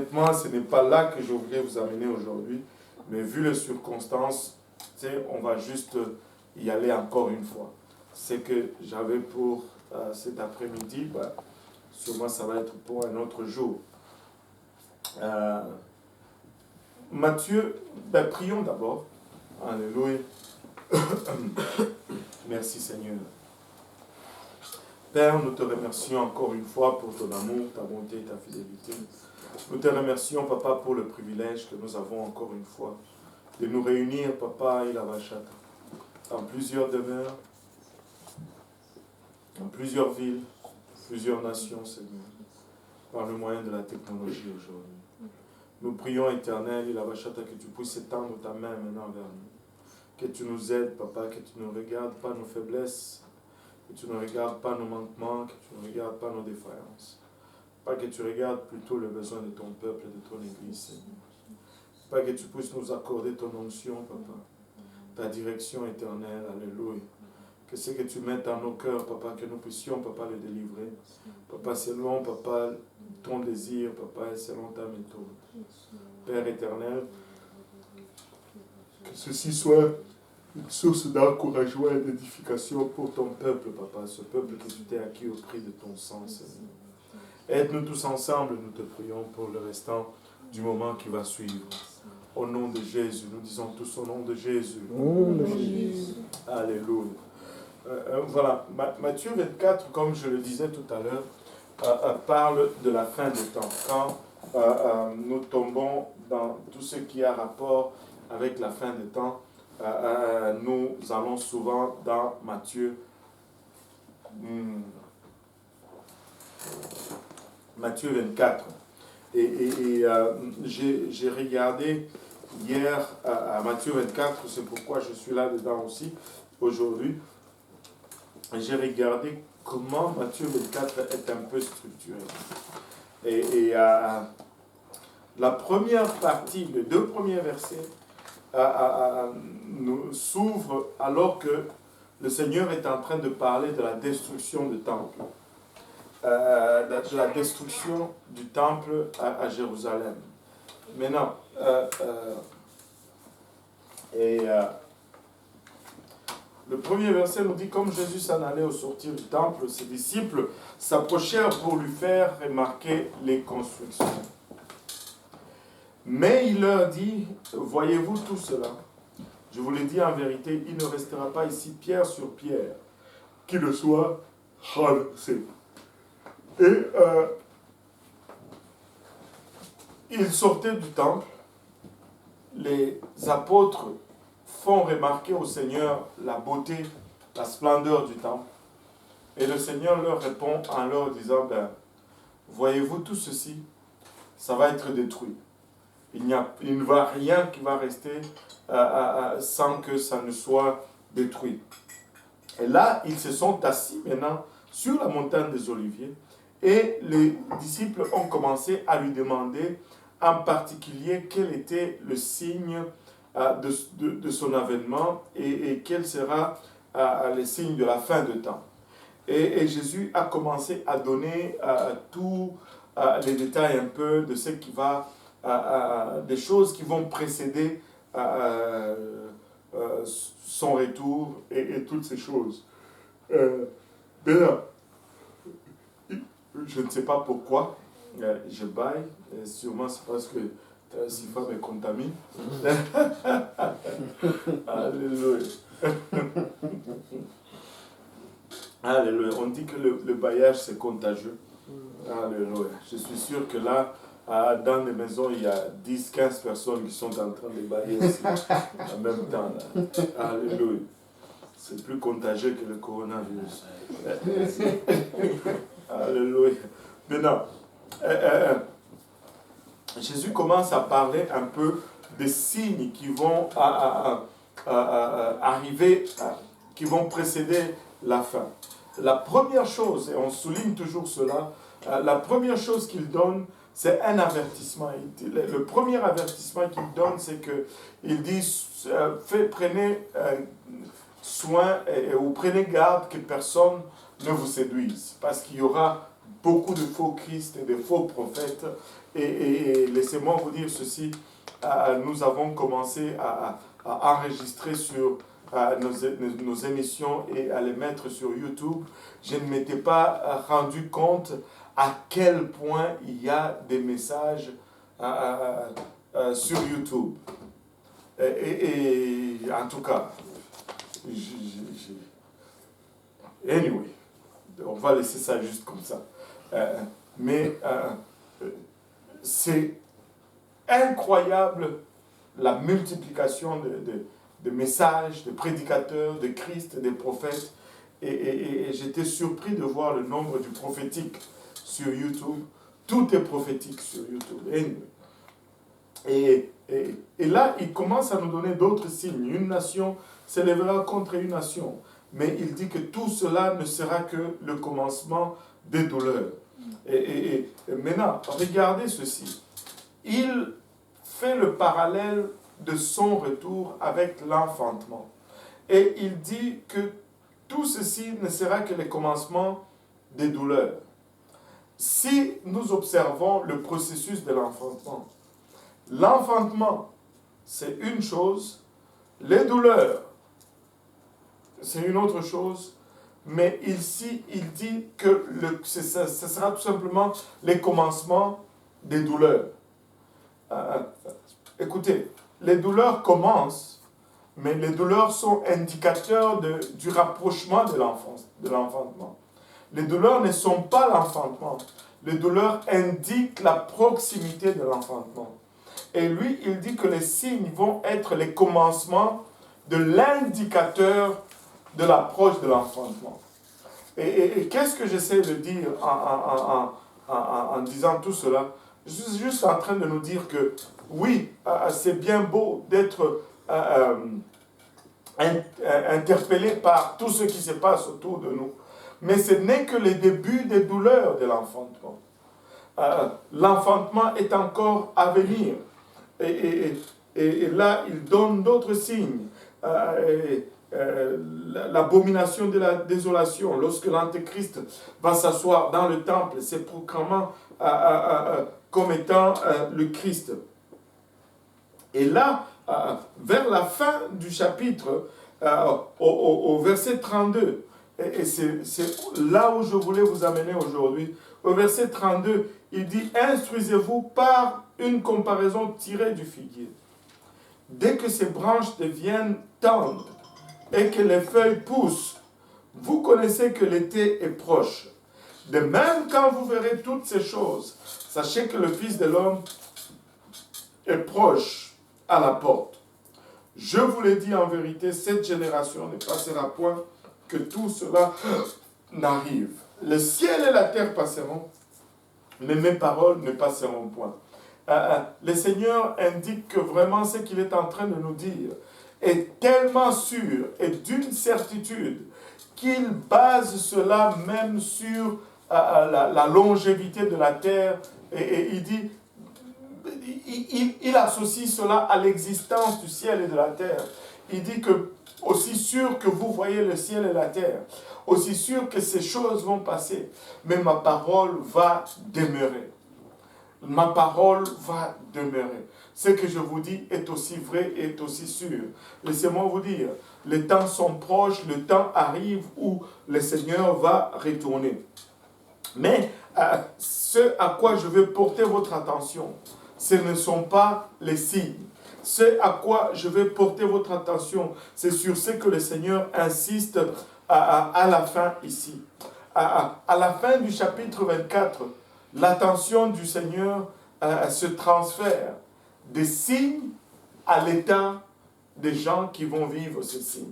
honnêtement, ce n'est pas là que je voulais vous amener aujourd'hui. Mais vu les circonstances, on va juste y aller encore une fois. Ce que j'avais pour cet après-midi, sûrement ça va être pour un autre jour. Matthieu, prions d'abord. Alléluia. Merci Seigneur. Père, nous te remercions encore une fois pour ton amour, ta bonté et ta fidélité. Nous te remercions, Papa, pour le privilège que nous avons encore une fois de nous réunir, Papa, Ilavachata, dans plusieurs demeures, dans plusieurs villes, plusieurs nations, Seigneur, par le moyen de la technologie aujourd'hui. Nous prions, Éternel, Ilavachata, que tu puisses étendre ta main maintenant vers nous. Que tu nous aides, Papa, que tu ne regardes pas nos faiblesses, que tu ne regardes pas nos manquements, que tu ne regardes pas nos défaillances. Pas que tu regardes plutôt le besoin de ton peuple et de ton Église, Seigneur. Pas que tu puisses nous accorder ton onction, Papa, ta direction éternelle, alléluia. Que ce que tu mets dans nos cœurs, Papa, que nous puissions, Papa, le délivrer. Papa, selon, Papa, ton désir, Papa, et selon ta méthode. Père éternel, que ceci soit une source d'encouragement et d'édification pour ton peuple, Papa, ce peuple que tu t'es acquis au prix de ton sang, Seigneur. Aide-nous tous ensemble, nous te prions pour le restant du moment qui va suivre. Au nom de Jésus, nous disons tous au nom de Jésus. Alléluia. Voilà, Matthieu 24, comme je le disais tout à l'heure, parle de la fin des temps. Quand nous tombons dans tout ce qui a rapport avec la fin des temps, nous allons souvent dans Matthieu. Matthieu 24. Et j'ai regardé hier à Matthieu 24, c'est pourquoi je suis là-dedans aussi aujourd'hui. J'ai regardé comment Matthieu 24 est un peu structuré. Et la première partie, les deux premiers versets, nous s'ouvrent alors que le Seigneur est en train de parler de la destruction du temple. De la destruction du temple à Jérusalem. Maintenant, le premier verset nous dit, comme Jésus s'en allait au sortir du temple, ses disciples s'approchèrent pour lui faire remarquer les constructions. Mais il leur dit, voyez-vous tout cela? Je vous le dis en vérité, il ne restera pas ici pierre sur pierre qui ne soit renversé. Et ils sortaient du temple, les apôtres font remarquer au Seigneur la beauté, la splendeur du temple. Et le Seigneur leur répond en leur disant, voyez-vous tout ceci, ça va être détruit. Il ne va rien qui va rester sans que ça ne soit détruit. Et là, ils se sont assis maintenant sur la montagne des Oliviers. Et les disciples ont commencé à lui demander en particulier quel était le signe de son avènement et quel sera le signe de la fin de temps. Et Jésus a commencé à donner tous les détails un peu de ce qui va, des choses qui vont précéder son retour et toutes ces choses. Bien, je ne sais pas pourquoi je baille, sûrement c'est parce que Sifa me contamine. Alléluia. Alléluia. On dit que le baillage c'est contagieux. Alléluia. Je suis sûr que là, dans les maisons, il y a 10-15 personnes qui sont en train de bailler aussi, en même temps. Là. Alléluia. C'est plus contagieux que le coronavirus. Alléluia. Maintenant, Jésus commence à parler un peu des signes qui vont arriver, qui vont précéder la fin. La première chose, et on souligne toujours cela, la première chose qu'il donne, c'est un avertissement. Le premier avertissement qu'il donne, c'est qu'il dit, prenez soin ou prenez garde que personne ne vous séduise, parce qu'il y aura beaucoup de faux Christ et de faux prophètes Et laissez-moi vous dire ceci, nous avons commencé à enregistrer sur nos émissions et à les mettre sur YouTube. Je ne m'étais pas rendu compte à quel point il y a des messages sur YouTube. Et en tout cas, anyway, on va laisser ça juste comme ça. Mais c'est incroyable la multiplication de messages, de prédicateurs, de Christ, des prophètes. Et j'étais surpris de voir le nombre du prophétique sur YouTube. Tout est prophétique sur YouTube. Et là, il commence à nous donner d'autres signes. Une nation s'élèvera contre une nation. Mais il dit que tout cela ne sera que le commencement des douleurs. Et maintenant, regardez ceci. Il fait le parallèle de son retour avec l'enfantement. Et il dit que tout ceci ne sera que le commencement des douleurs. Si nous observons le processus de l'enfantement, c'est une chose, les douleurs, c'est une autre chose, mais ici, il dit que ce sera tout simplement les commencements des douleurs. Écoutez, les douleurs commencent, mais les douleurs sont indicateurs du rapprochement de l'enfantement. Les douleurs ne sont pas l'enfantement. Les douleurs indiquent la proximité de l'enfantement. Et lui, il dit que les signes vont être les commencements de l'indicateur de l'approche de l'enfantement. Et qu'est-ce que j'essaie de dire en disant tout cela? Je suis juste en train de nous dire que oui, c'est bien beau d'être interpellé par tout ce qui se passe autour de nous. Mais ce n'est que le début des douleurs de l'enfantement. L'enfantement est encore à venir. Et là, il donne d'autres signes. L'abomination de la désolation, lorsque l'Antéchrist va s'asseoir dans le temple, c'est proclamant comme étant le Christ. Et là, vers la fin du chapitre, au verset 32, et c'est là où je voulais vous amener aujourd'hui, au verset 32, il dit « Instruisez-vous par une comparaison tirée du figuier. Dès que ses branches deviennent tendres et que les feuilles poussent, vous connaissez que l'été est proche. De même, quand vous verrez toutes ces choses, sachez que le Fils de l'homme est proche à la porte. Je vous l'ai dit en vérité, cette génération ne passera point que tout cela n'arrive. Le ciel et la terre passeront, mais mes paroles ne passeront point. » Le Seigneur indique que vraiment ce qu'il est en train de nous dire est tellement sûr et d'une certitude qu'il base cela même sur la longévité de la terre. Et il dit, il associe cela à l'existence du ciel et de la terre. Il dit que aussi sûr que vous voyez le ciel et la terre, aussi sûr que ces choses vont passer, mais ma parole va demeurer. Ma parole va demeurer. Ce que je vous dis est aussi vrai et est aussi sûr. Laissez-moi vous dire, les temps sont proches, le temps arrive où le Seigneur va retourner. Mais ce à quoi je veux porter votre attention, ce ne sont pas les signes. Ce à quoi je vais porter votre attention, c'est sur ce que le Seigneur insiste à la fin ici. À la fin du chapitre 24, l'attention du Seigneur se transfère des signes à l'état des gens qui vont vivre ces signes.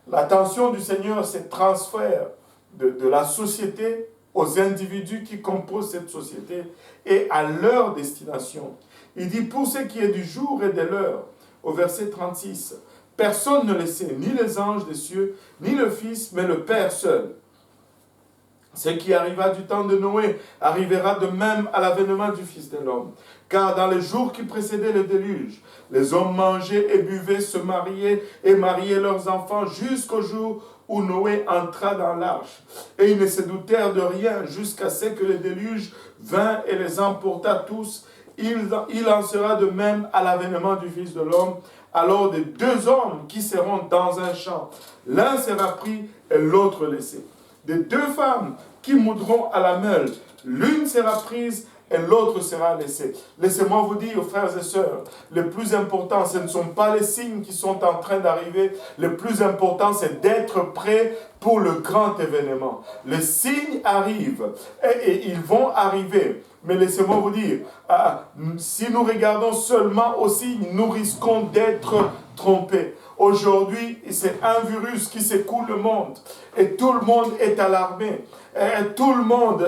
L'attention du Seigneur se transfère de la société aux individus qui composent cette société et à leur destination. Il dit, pour ce qui est du jour et de l'heure, au verset 36, personne ne le sait, ni les anges des cieux, ni le Fils, mais le Père seul. Ce qui arriva du temps de Noé arrivera de même à l'avènement du Fils de l'homme. Car dans les jours qui précédaient le déluge, les hommes mangeaient et buvaient, se mariaient et mariaient leurs enfants jusqu'au jour où Noé entra dans l'arche. Et ils ne se doutèrent de rien jusqu'à ce que le déluge vint et les emporta tous. Il en sera de même à l'avènement du Fils de l'homme. Alors des deux hommes qui seront dans un champ, l'un sera pris et l'autre laissé. Des deux femmes qui moudront à la meule, l'une sera prise et l'autre sera laissée. Laissez-moi vous dire, frères et sœurs, le plus important, ce ne sont pas les signes qui sont en train d'arriver. Le plus important, c'est d'être prêt pour le grand événement. Les signes arrivent et ils vont arriver. Mais laissez-moi vous dire, si nous regardons seulement aux signes, nous risquons d'être trompés. Aujourd'hui, c'est un virus qui secoue le monde et tout le monde est alarmé. Et tout le monde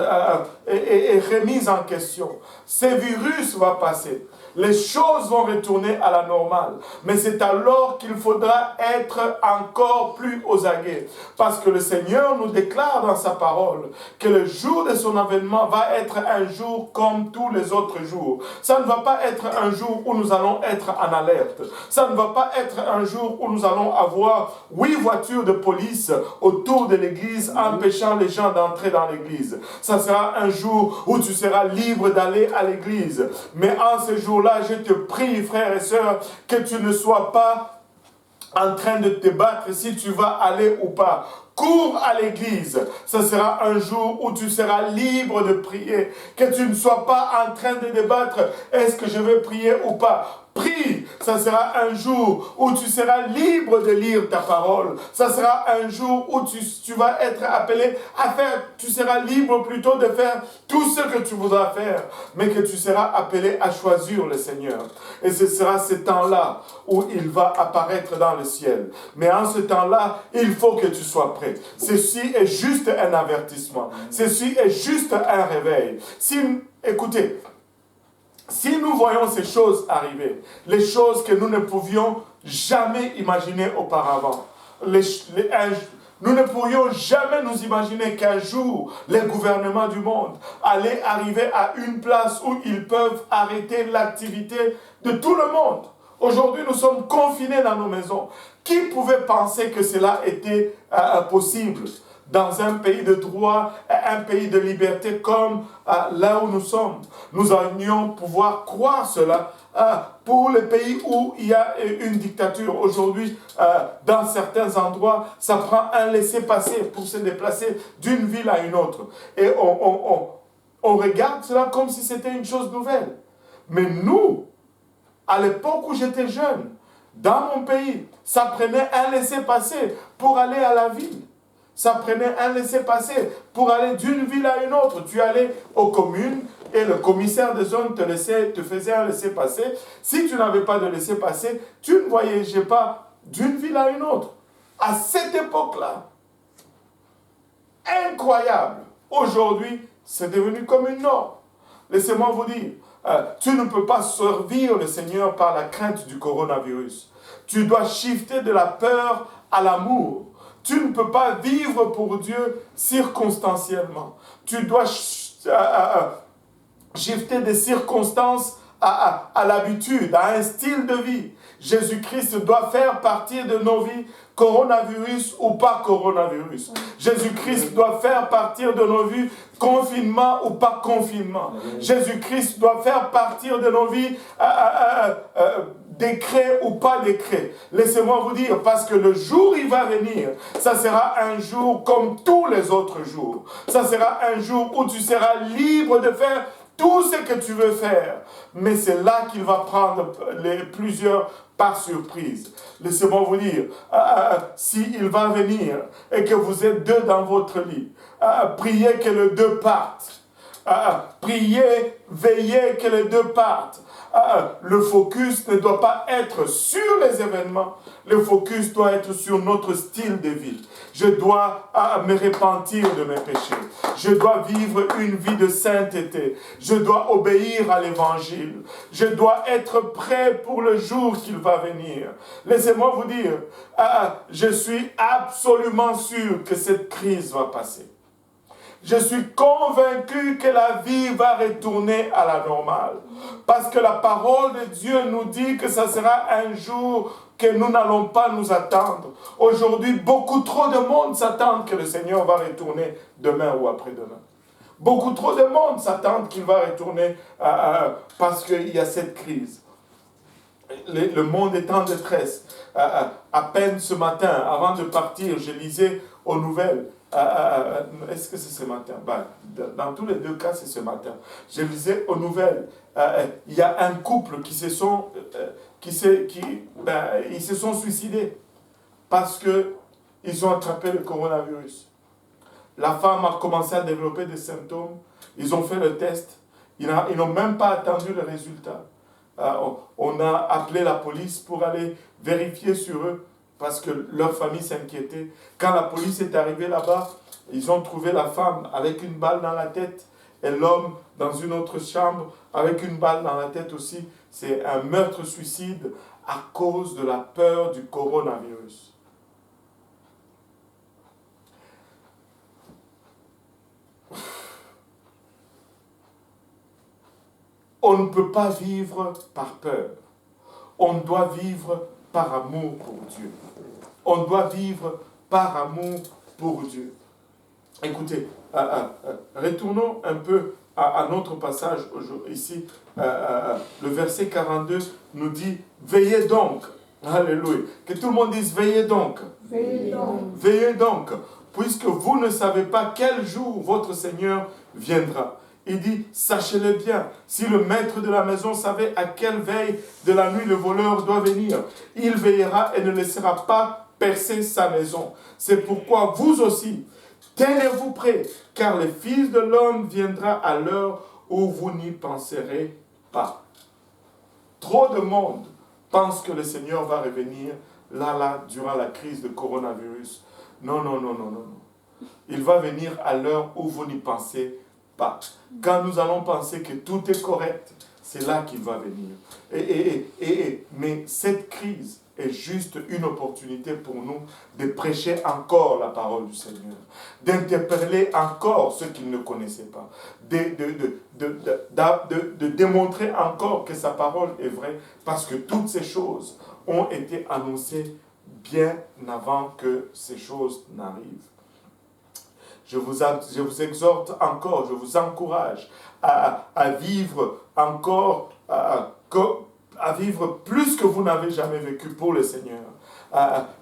est remis en question. Ce virus va passer. Les choses vont retourner à la normale. Mais c'est alors qu'il faudra être encore plus aux aguets. Parce que le Seigneur nous déclare dans sa parole que le jour de son avènement va être un jour comme tous les autres jours. Ça ne va pas être un jour où nous allons être en alerte. Ça ne va pas être un jour où nous allons avoir 8 voitures de police autour de l'église empêchant les gens d'entrer dans l'église. Ça sera un jour où tu seras libre d'aller à l'église. Mais en ce jour-là, je te prie, frères et sœurs, que tu ne sois pas en train de te battre si tu vas aller ou pas. Cours à l'église. Ce sera un jour où tu seras libre de prier. Que tu ne sois pas en train de débattre. Est-ce que je vais prier ou pas? Prie, ça sera un jour où tu seras libre de lire ta parole. Ça sera un jour où tu vas être appelé à faire, tu seras libre plutôt de faire tout ce que tu voudras faire, mais que tu seras appelé à choisir le Seigneur. Et ce sera ce temps-là où il va apparaître dans le ciel. Mais en ce temps-là, il faut que tu sois prêt. Ceci est juste un avertissement. Ceci est juste un réveil. Écoutez, si nous voyons ces choses arriver, les choses que nous ne pouvions jamais imaginer auparavant, nous ne pourrions jamais nous imaginer qu'un jour, les gouvernements du monde allaient arriver à une place où ils peuvent arrêter l'activité de tout le monde. Aujourd'hui, nous sommes confinés dans nos maisons. Qui pouvait penser que cela était possible dans un pays de droit, un pays de liberté comme là où nous sommes? Nous allions pouvoir croire cela pour les pays où il y a une dictature. Aujourd'hui, dans certains endroits, ça prend un laissez-passer pour se déplacer d'une ville à une autre. Et on regarde cela comme si c'était une chose nouvelle. Mais nous, à l'époque où j'étais jeune, dans mon pays, ça prenait un laissez-passer pour aller à la ville. Ça prenait un laissez-passer pour aller d'une ville à une autre. Tu allais aux communes et le commissaire de zone te faisait un laissez-passer. Si tu n'avais pas de laissez-passer, tu ne voyageais pas d'une ville à une autre. À cette époque-là, incroyable. Aujourd'hui, c'est devenu comme une norme. Laissez-moi vous dire, tu ne peux pas servir le Seigneur par la crainte du coronavirus. Tu dois shifter de la peur à l'amour. Tu ne peux pas vivre pour Dieu circonstanciellement. Tu dois shifter des circonstances à l'habitude, à un style de vie. Jésus-Christ doit faire partie de nos vies, coronavirus ou pas coronavirus. Jésus-Christ doit faire partie de nos vies, confinement ou pas confinement. Jésus-Christ doit faire partie de nos vies, décret ou pas décret. Laissez-moi vous dire, parce que le jour il va venir, ça sera un jour comme tous les autres jours. Ça sera un jour où tu seras libre de faire tout ce que tu veux faire. Mais c'est là qu'il va prendre plusieurs par surprise. Laissez-moi vous dire, s'il va venir et que vous êtes deux dans votre lit, priez que les deux partent. Priez, veillez que les deux partent. Le focus ne doit pas être sur les événements. Le focus doit être sur notre style de vie. Je dois me repentir de mes péchés. Je dois vivre une vie de sainteté. Je dois obéir à l'évangile. Je dois être prêt pour le jour qu'il va venir. Laissez-moi vous dire, je suis absolument sûr que cette crise va passer. Je suis convaincu que la vie va retourner à la normale. Parce que la parole de Dieu nous dit que ça sera un jour que nous n'allons pas nous attendre. Aujourd'hui, beaucoup trop de monde s'attendent que le Seigneur va retourner demain ou après-demain. Beaucoup trop de monde s'attendent qu'il va retourner parce qu'il y a cette crise. Le monde est en détresse. À peine ce matin, avant de partir, je lisais aux nouvelles. Est-ce que c'est ce matin? Dans tous les deux cas, c'est ce matin. Je lisais aux nouvelles. Il y a un couple qui se sont suicidés parce qu'ils ont attrapé le coronavirus. La femme a commencé à développer des symptômes. Ils ont fait le test. Ils n'ont même pas attendu le résultat. On a appelé la police pour aller vérifier sur eux parce que leur famille s'inquiétait. Quand la police est arrivée là-bas, ils ont trouvé la femme avec une balle dans la tête et l'homme dans une autre chambre avec une balle dans la tête aussi. C'est un meurtre-suicide à cause de la peur du coronavirus. On ne peut pas vivre par peur. On doit vivre par amour pour Dieu. On doit vivre par amour pour Dieu. Écoutez, retournons un peu à notre passage ici. Le verset 42 nous dit « Veillez donc ». Alléluia. Que tout le monde dise « Veillez donc ». Veillez donc. Veillez donc, puisque vous ne savez pas quel jour votre Seigneur viendra. Il dit, sachez-le bien, si le maître de la maison savait à quelle veille de la nuit le voleur doit venir, il veillera et ne laissera pas percer sa maison. C'est pourquoi vous aussi, tenez-vous prêts, car le Fils de l'homme viendra à l'heure où vous n'y penserez pas. Trop de monde pense que le Seigneur va revenir là, durant la crise de coronavirus. Non. Il va venir à l'heure où vous n'y pensez pas. Quand nous allons penser que tout est correct, c'est là qu'il va venir. Mais cette crise est juste une opportunité pour nous de prêcher encore la parole du Seigneur, d'interpeller encore ceux qui ne le connaissaient pas, de démontrer encore que sa parole est vraie, parce que toutes ces choses ont été annoncées bien avant que ces choses n'arrivent. Je vous exhorte encore, je vous encourage à vivre encore, à vivre plus que vous n'avez jamais vécu pour le Seigneur.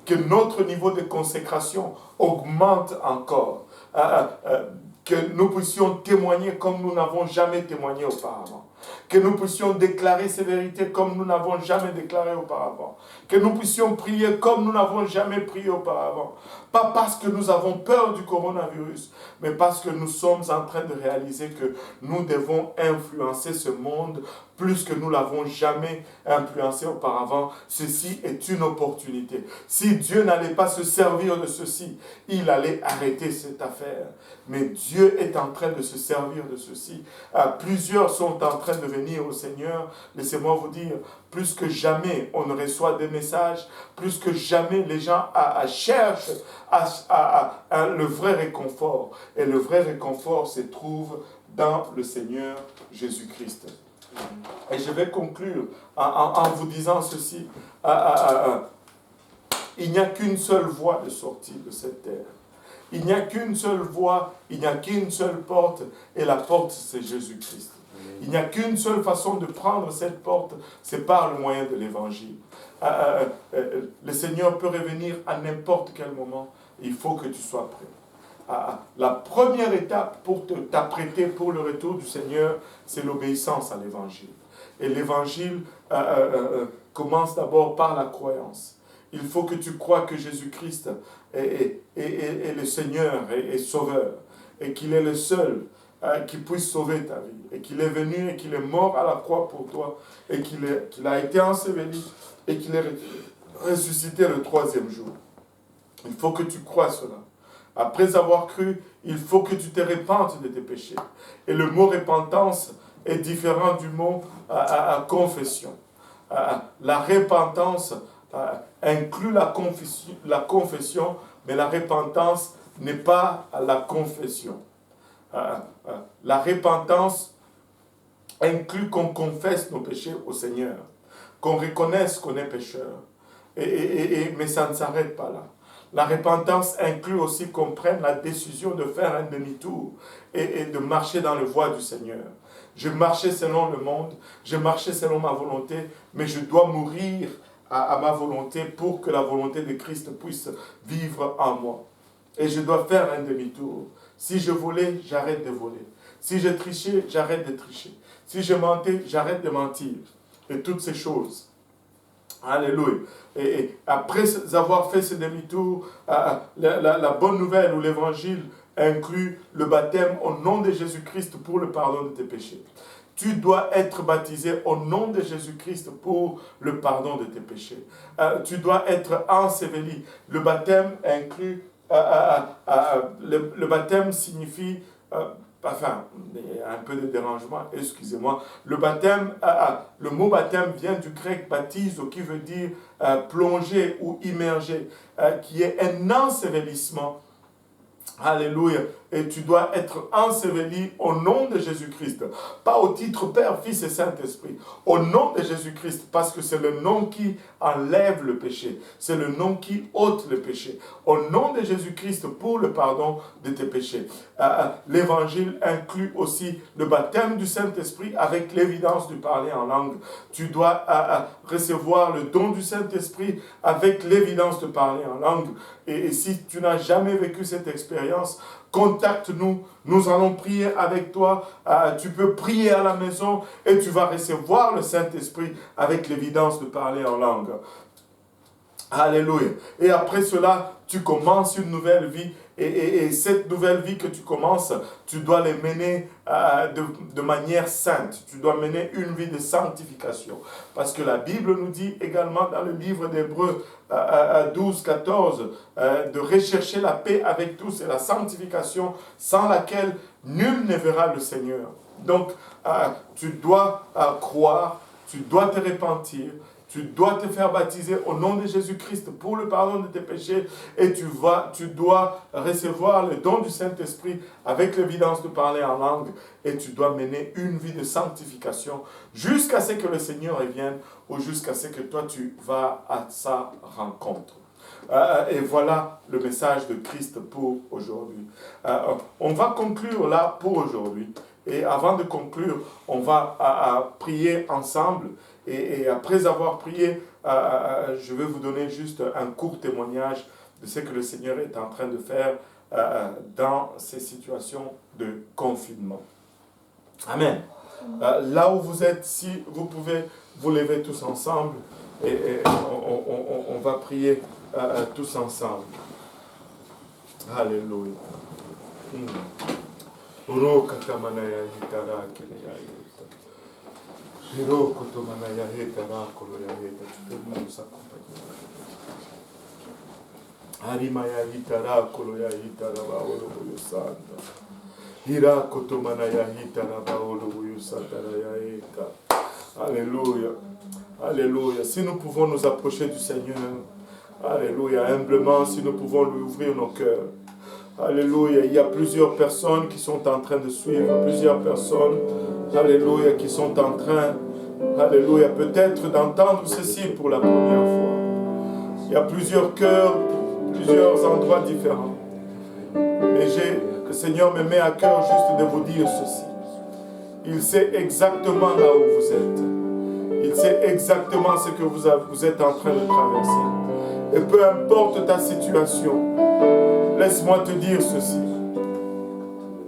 Que notre niveau de consécration augmente encore. Que nous puissions témoigner comme nous n'avons jamais témoigné auparavant. Que nous puissions déclarer ces vérités comme nous n'avons jamais déclaré auparavant. Que nous puissions prier comme nous n'avons jamais prié auparavant. Pas parce que nous avons peur du coronavirus, mais parce que nous sommes en train de réaliser que nous devons influencer ce monde plus que nous l'avons jamais influencé auparavant. Ceci est une opportunité. Si Dieu n'allait pas se servir de ceci, il allait arrêter cette affaire. Mais Dieu est en train de se servir de ceci. Plusieurs sont en train de venir au Seigneur. Laissez-moi vous dire, plus que jamais on reçoit des messages, plus que jamais les gens cherchent le vrai réconfort. Et le vrai réconfort se trouve dans le Seigneur Jésus-Christ. Et je vais conclure en vous disant ceci. Il n'y a qu'une seule voie de sortie de cette terre. Il n'y a qu'une seule voie, il n'y a qu'une seule porte, et la porte, c'est Jésus-Christ. Il n'y a qu'une seule façon de prendre cette porte, c'est par le moyen de l'Évangile. Le Seigneur peut revenir à n'importe quel moment, il faut que tu sois prêt. La première étape pour t'apprêter pour le retour du Seigneur, c'est l'obéissance à l'Évangile. Et l'Évangile commence d'abord par la croyance. Il faut que tu crois que Jésus-Christ est le Seigneur et Sauveur, et qu'il est le seul qui puisse sauver ta vie, et qu'il est venu et qu'il est mort à la croix pour toi, et qu'il a été enseveli, et qu'il est ressuscité le troisième jour. Il faut que tu crois cela. Après avoir cru, il faut que tu te repentes de tes péchés. Et le mot repentance est différent du mot confession. La repentance inclut la confession, mais la repentance n'est pas la confession. La repentance inclut qu'on confesse nos péchés au Seigneur, qu'on reconnaisse qu'on est pécheur, Mais ça ne s'arrête pas là. La repentance inclut aussi qu'on prenne la décision de faire un demi-tour et de marcher dans les voies du Seigneur. Je marchais selon le monde, je marchais selon ma volonté, mais je dois mourir à ma volonté pour que la volonté de Christ puisse vivre en moi. Et je dois faire un demi-tour. Si je volais, j'arrête de voler. Si je trichais, j'arrête de tricher. Si je mentais, j'arrête de mentir. Et toutes ces choses. Alléluia. Et après avoir fait ce demi-tour, la bonne nouvelle ou l'évangile inclut le baptême au nom de Jésus-Christ pour le pardon de tes péchés. Tu dois être baptisé au nom de Jésus-Christ pour le pardon de tes péchés. Tu dois être enseveli. Le baptême inclut, le baptême signifie, enfin, il y a un peu de dérangement, excusez-moi. Le baptême, le mot baptême vient du grec baptizo, qui veut dire plonger ou immerger, qui est un ensevelissement. Alléluia. Et tu dois être enseveli au nom de Jésus-Christ. Pas au titre Père, Fils et Saint-Esprit. Au nom de Jésus-Christ, parce que c'est le nom qui enlève le péché. C'est le nom qui ôte le péché. Au nom de Jésus-Christ pour le pardon de tes péchés. L'évangile inclut aussi le baptême du Saint-Esprit avec l'évidence du parler en langue. Tu dois recevoir le don du Saint-Esprit avec l'évidence de parler en langue. Et si tu n'as jamais vécu cette expérience, contacte-nous, nous allons prier avec toi. Tu peux prier à la maison et tu vas recevoir le Saint-Esprit avec l'évidence de parler en langue. Alléluia. Et après cela, tu commences une nouvelle vie. Et cette nouvelle vie que tu commences, tu dois les mener de manière sainte. Tu dois mener une vie de sanctification. Parce que la Bible nous dit également dans le livre d'Hébreux 12, 14, de rechercher la paix avec tous et la sanctification sans laquelle nul ne verra le Seigneur. Donc, tu dois croire, tu dois te repentir, tu dois te faire baptiser au nom de Jésus-Christ pour le pardon de tes péchés et tu dois recevoir le don du Saint-Esprit avec l'évidence de parler en langue et tu dois mener une vie de sanctification jusqu'à ce que le Seigneur revienne ou jusqu'à ce que toi tu vas à sa rencontre. Et voilà le message de Christ pour aujourd'hui. On va conclure là pour aujourd'hui. Et avant de conclure, on va prier ensemble. Et après avoir prié, je vais vous donner juste un court témoignage de ce que le Seigneur est en train de faire dans ces situations de confinement. Amen. Là où vous êtes, si vous pouvez vous lever tous ensemble et on va prier tous ensemble. Alléluia. Tu peux nous accompagner. Arimaya hitara koloya hitara baolo yosanda. Hira kotomana ya hitara baolo yosanda ya hita. Alléluia. Alléluia. Si nous pouvons nous approcher du Seigneur, alléluia, humblement, si nous pouvons lui ouvrir nos cœurs. Alléluia. Il y a plusieurs personnes qui sont en train de suivre, plusieurs personnes, alléluia, qui sont en train, alléluia, peut-être d'entendre ceci pour la première fois. Il y a plusieurs cœurs, plusieurs endroits différents. Mais le Seigneur me met à cœur juste de vous dire ceci. Il sait exactement là où vous êtes. Il sait exactement ce que vous êtes en train de traverser. Et peu importe ta situation, laisse-moi te dire ceci.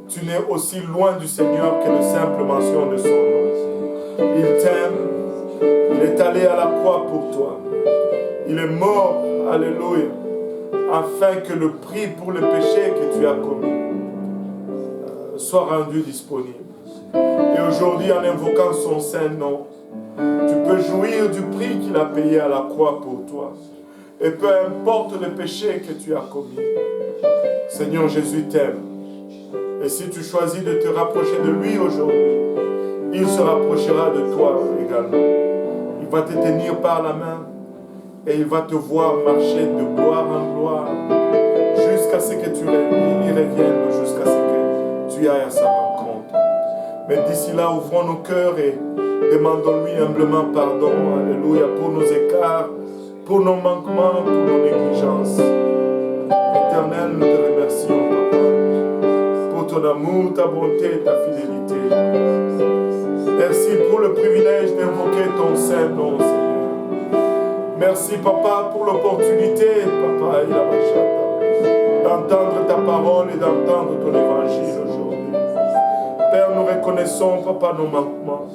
Tu n'es aussi loin du Seigneur que la simple mention de son nom. Il t'aime. Il est allé à la croix pour toi. Il est mort, alléluia, afin que le prix pour le péché que tu as commis soit rendu disponible. Et aujourd'hui, en invoquant son saint nom, tu peux jouir du prix qu'il a payé à la croix pour toi. Et peu importe le péché que tu as commis, Seigneur Jésus t'aime. Et si tu choisis de te rapprocher de lui aujourd'hui, il se rapprochera de toi également. Il va te tenir par la main et il va te voir marcher de gloire en gloire jusqu'à ce que tu reviennes, jusqu'à ce que tu ailles à sa rencontre. Mais d'ici là, ouvrons nos cœurs et demandons-lui humblement pardon, alléluia, pour nos écarts, pour nos manquements, pour nos négligences. Éternel, nous te remercions, Papa, pour ton amour, ta bonté et ta fidélité. Merci pour le privilège d'invoquer ton saint nom, Seigneur. Merci, Papa, pour l'opportunité, Papa, d'entendre ta parole et d'entendre ton évangile aujourd'hui. Père, nous reconnaissons, Papa, nos manquements.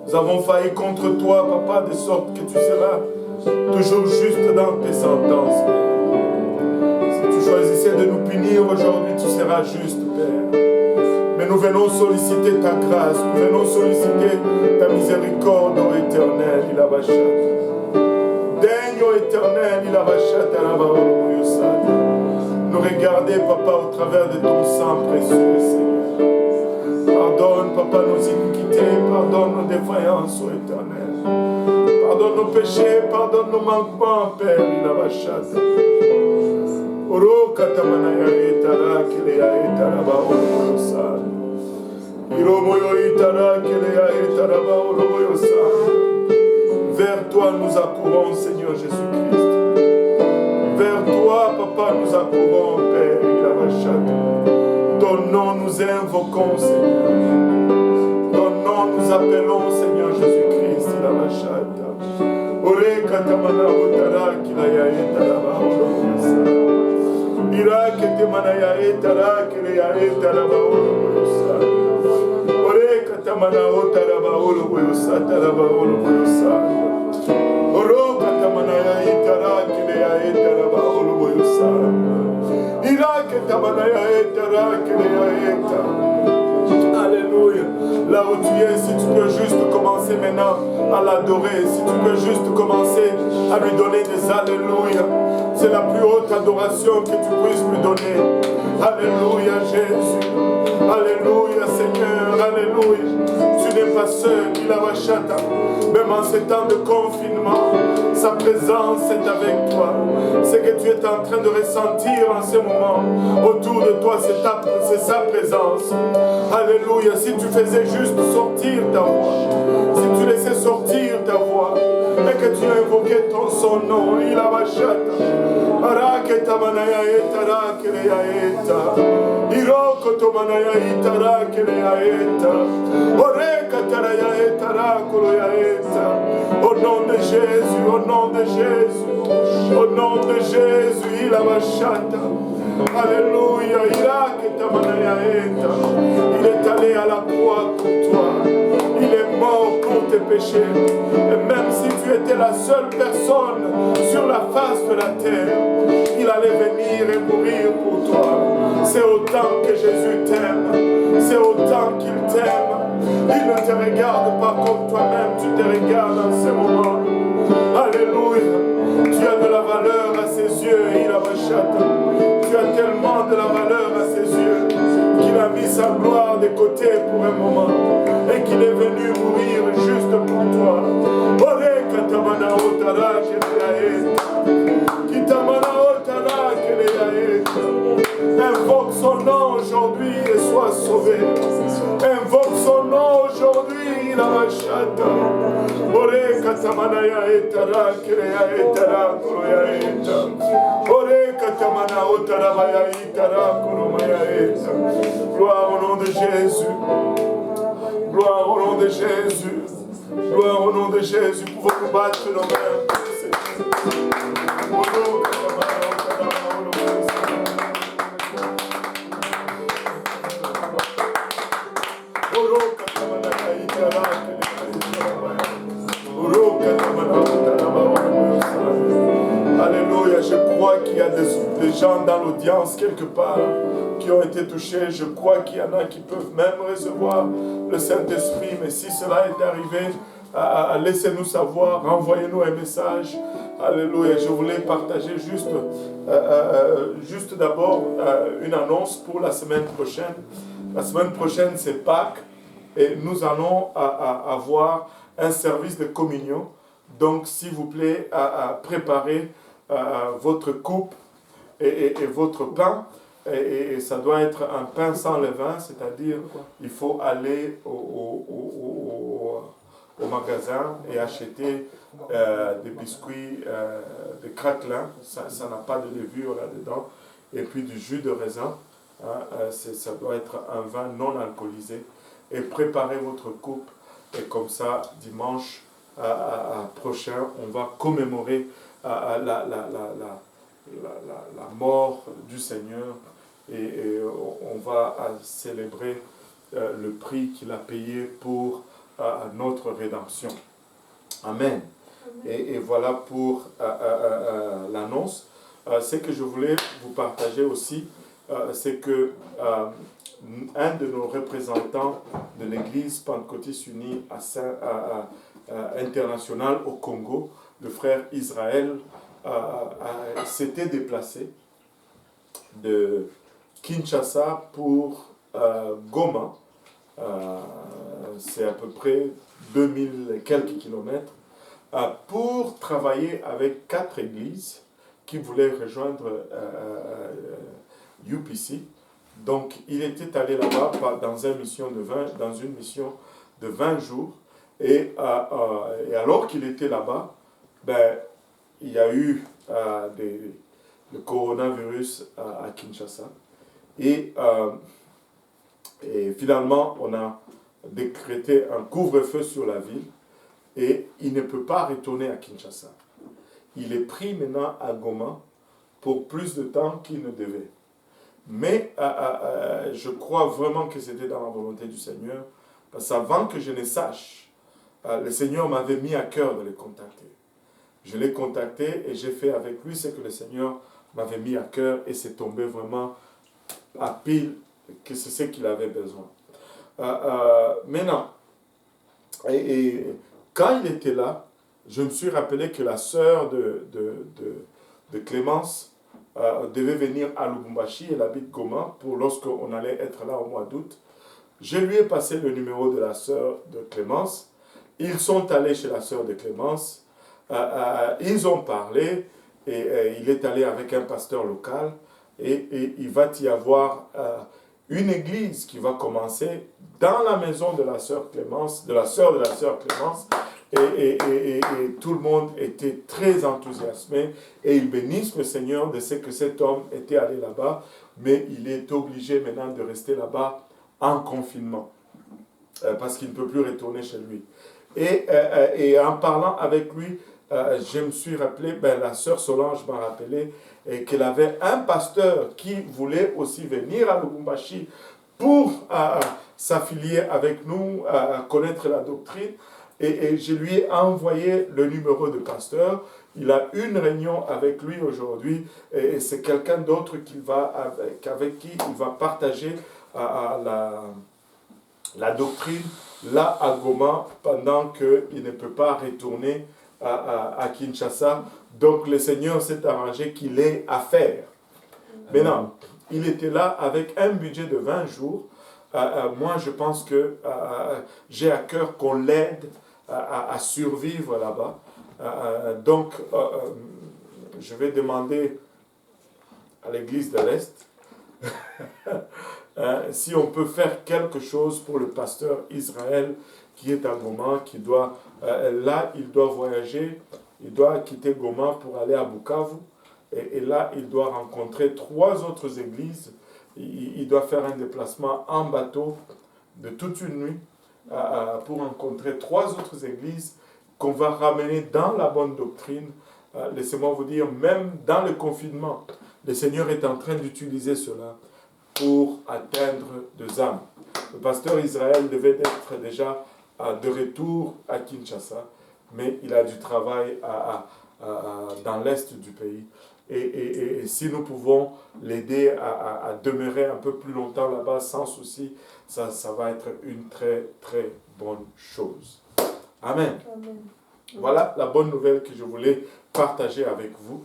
Nous avons failli contre toi, Papa, de sorte que tu seras toujours juste dans tes sentences, Père. Si tu choisissais de nous punir aujourd'hui, tu seras juste, Père. Mais nous venons solliciter ta grâce, nous venons solliciter ta miséricorde, ô Éternel, il a daigne, ô Éternel, il a nous regarder, Papa, au travers de ton sang précieux, Seigneur. Pardonne, Papa, nos iniquités, pardonne nos défaillances, ô Éternel. Pardonne nos péchés, pardonne nos manquements, Père, il a Oro katamanaya etara kelea etara baolo sa. Iromoyo itara kelea etara baolo sa. Vers toi nous accourons, Seigneur Jésus-Christ. Vers toi, Papa, nous accourons, Père, ton nom nous invoquons, Seigneur. Ton nom nous appelons, Seigneur Jésus-Christ, Ore katamana otara kilaya etara baolo sa. Irak te manaya etara kelea etara baolo sa. Ore katamana otara baolo sa tara baolo sa. Oro katamana itara kelea etara baolo sa. Irak te manaya etara kelea etara. Alléluia. Là où tu es, si tu peux juste commencer maintenant à l'adorer, si tu peux juste commencer à lui donner des alléluia. C'est la plus haute adoration que tu puisses lui donner. Alléluia Jésus. Alléluia Seigneur. Alléluia. Tu n'es pas seul. Il a Wachata. Même en ces temps de confinement, sa présence est avec toi. Ce que tu es en train de ressentir en ce moment autour de toi, c'est sa présence. Alléluia. Si tu faisais juste sortir ta voix, si tu laissais sortir ta voix, et que tu invoquais son nom, il a Wachata. Araketa manaya etara kelea eta. Iroko to manaya itara kelea eta. Oreka taraya etara koloya eta. Au nom de Jésus, au nom de Jésus, au nom de Jésus, il a Wachata. Alléluia, Iraketa manaya eta. Il est allé à la croix pour toi. Il est mort pour tes péchés. Et même si tu étais la seule personne sur la face de la terre, il allait venir et mourir pour toi. C'est autant que Jésus t'aime. C'est autant qu'il t'aime. Il ne te regarde pas comme toi-même, tu te regardes en ce moment. Alléluia. Tu as de la valeur à ses yeux, il a Wachata. Tu as tellement de la valeur à ses yeux qu'il a mis sa gloire de côté pour un moment et qu'il est venu mourir juste pour toi. Katamana otara Kitamana otara invoque son nom aujourd'hui et sois sauvé. Invoque son nom aujourd'hui, il a Wachata. Ore katamana ya etara kelea etara koroya eta. Ore katamana otara baya etara koromaya eta. Gloire au nom de Jésus. Gloire au nom de Jésus. Gloire au nom de Jésus. Pouvons-nous battre nos mains. Alléluia. Je crois qu'il y a des gens dans l'audience quelque part qui ont été touchés. Je crois qu'il y en a qui peuvent même recevoir le Saint-Esprit. Mais si cela est arrivé, laissez-nous savoir, renvoyez-nous un message. Alléluia. Je voulais partager juste d'abord une annonce pour la semaine prochaine. La semaine prochaine, c'est Pâques et nous allons avoir un service de communion. Donc, s'il vous plaît, préparez votre coupe et votre pain. Et ça doit être un pain sans levain, c'est-à-dire il faut aller au magasin et acheter des biscuits, des craquelins, ça n'a pas de levure là-dedans, et puis du jus de raisin, hein, ça doit être un vin non alcoolisé, et préparez votre coupe, et comme ça, dimanche prochain, on va commémorer la mort du Seigneur, et on va célébrer le prix qu'il a payé pour notre rédemption. Amen. Et voilà pour l'annonce. Ce que je voulais vous partager aussi, c'est que un de nos représentants de l'Église pentecôtiste unie internationale au Congo, le frère Israël, s'était déplacé de Kinshasa pour Goma. C'est à peu près 2000 et quelques kilomètres, pour travailler avec 4 églises qui voulaient rejoindre UPC. Donc, il était allé là-bas dans une mission de 20 jours. Et alors qu'il était là-bas, il y a eu le coronavirus à Kinshasa. Et finalement, on a décrété un couvre-feu sur la ville. Et il ne peut pas retourner à Kinshasa. Il est pris maintenant à Goma pour plus de temps qu'il ne devait. Mais je crois vraiment que c'était dans la volonté du Seigneur, parce qu'avant que je ne sache, le Seigneur m'avait mis à cœur de les contacter. Je l'ai contacté et j'ai fait avec lui ce que le Seigneur m'avait mis à cœur, et c'est tombé vraiment à pile que c'est ce qu'il avait besoin. Maintenant, quand il était là, je me suis rappelé que la sœur de Clémence devait venir à Lubumbashi, elle habite Goma, pour lorsqu'on allait être là au mois d'août. Je lui ai passé le numéro de la sœur de Clémence. Ils sont allés chez la sœur de Clémence. Ils ont parlé, et il est allé avec un pasteur local, et il va y avoir une église qui va commencer dans la maison de la sœur Clémence, de la sœur Clémence, et tout le monde était très enthousiasmé, et ils bénissent le Seigneur de ce que cet homme était allé là-bas, mais il est obligé maintenant de rester là-bas en confinement, parce qu'il ne peut plus retourner chez lui. Et en parlant avec lui, je me suis rappelé, la sœur Solange m'a rappelé qu'elle avait un pasteur qui voulait aussi venir à Lubumbashi pour s'affilier avec nous, connaître la doctrine. Et je lui ai envoyé le numéro de pasteur. Il a une réunion avec lui aujourd'hui, et c'est quelqu'un d'autre avec qui il va partager la doctrine là à Goma, pendant qu'il ne peut pas retourner à Kinshasa. Donc le Seigneur s'est arrangé qu'il ait à faire. Maintenant, il était là avec un budget de 20 jours. Moi, je pense que j'ai à cœur qu'on l'aide à survivre là-bas. Donc, je vais demander à l'église de l'Est si on peut faire quelque chose pour le pasteur Israël qui est à Goma, qui doit, là, il doit voyager, il doit quitter Goma pour aller à Bukavu, et là, il doit rencontrer 3 autres églises. Il doit faire un déplacement en bateau de toute une nuit pour rencontrer 3 autres églises qu'on va ramener dans la bonne doctrine. Laissez-moi vous dire, même dans le confinement, le Seigneur est en train d'utiliser cela pour atteindre des âmes. Le pasteur Israël devait être déjà de retour à Kinshasa, mais il a du travail dans l'est du pays. Et si nous pouvons l'aider à demeurer un peu plus longtemps là-bas sans souci, ça va être une très très bonne chose. Amen. Amen. Voilà la bonne nouvelle que je voulais partager avec vous.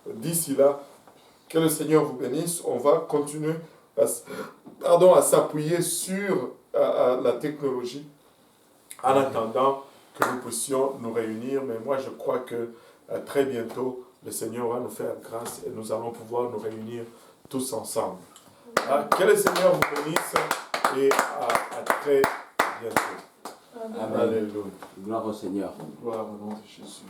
D'ici là, que le Seigneur vous bénisse. On va continuer à s'appuyer sur la technologie en attendant que nous puissions nous réunir. Mais moi, je crois que très bientôt, le Seigneur va nous faire grâce et nous allons pouvoir nous réunir tous ensemble. Que le Seigneur vous bénisse et à très bientôt. Amen. Alléluia. Gloire au Seigneur. Gloire au nom de Jésus.